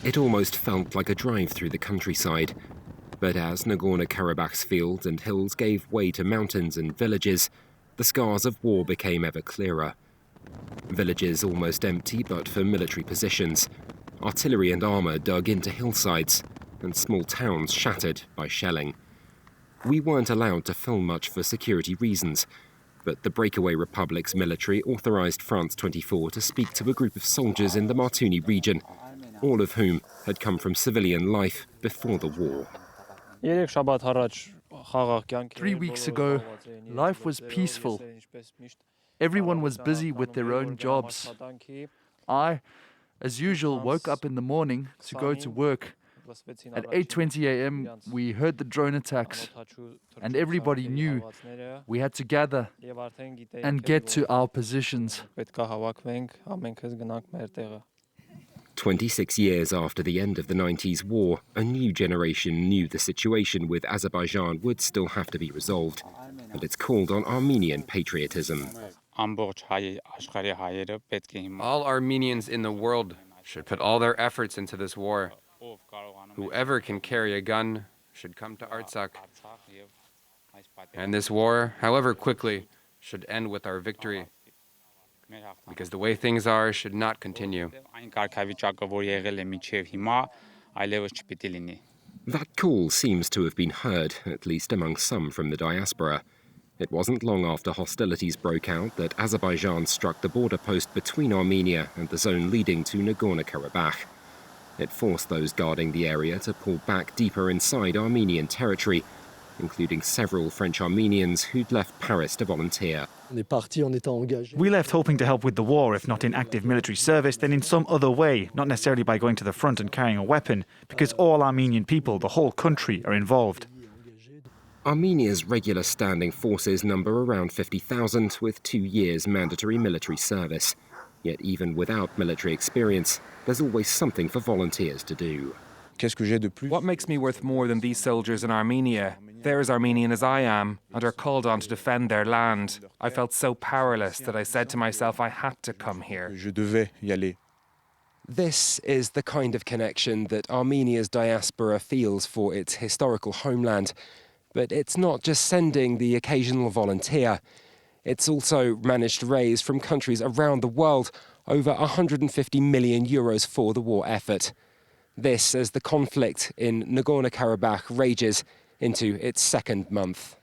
It almost felt like a drive through the countryside. But as Nagorno-Karabakh's fields and hills gave way to mountains and villages, the scars of war became ever clearer. Villages almost empty but for military positions, artillery and armour dug into hillsides, and small towns shattered by shelling. We weren't allowed to film much for security reasons, but the breakaway republic's military authorised France 24 to speak to a group of soldiers in the Martuni region, all of whom had come from civilian life before the war. 3 weeks ago, life was peaceful. Everyone was busy with their own jobs. I, as usual, woke up in the morning to go to work. At 8:20 a.m. we heard the drone attacks, and everybody knew we had to gather and get to our positions. 26 years after the end of the 90s war, a new generation knew the situation with Azerbaijan would still have to be resolved, and it's called on Armenian patriotism. All Armenians in the world should put all their efforts into this war. Whoever can carry a gun should come to Artsakh. And this war, however quickly, should end with our victory. Because the way things are should not continue. That call seems to have been heard, at least among some from the diaspora. It wasn't long after hostilities broke out that Azerbaijan struck the border post between Armenia and the zone leading to Nagorno-Karabakh. It forced those guarding the area to pull back deeper inside Armenian territory, including several French Armenians who'd left Paris to volunteer. We left hoping to help with the war, if not in active military service, then in some other way, not necessarily by going to the front and carrying a weapon, because all Armenian people, the whole country, are involved. Armenia's regular standing forces number around 50,000 with 2 years mandatory military service. Yet even without military experience, there's always something for volunteers to do. What makes me worth more than these soldiers in Armenia? They're as Armenian as I am, and are called on to defend their land. I felt so powerless that I said to myself I had to come here. This is the kind of connection that Armenia's diaspora feels for its historical homeland. But it's not just sending the occasional volunteer. It's also managed to raise from countries around the world over 150 million euros for the war effort. This as the conflict in Nagorno-Karabakh rages into its second month.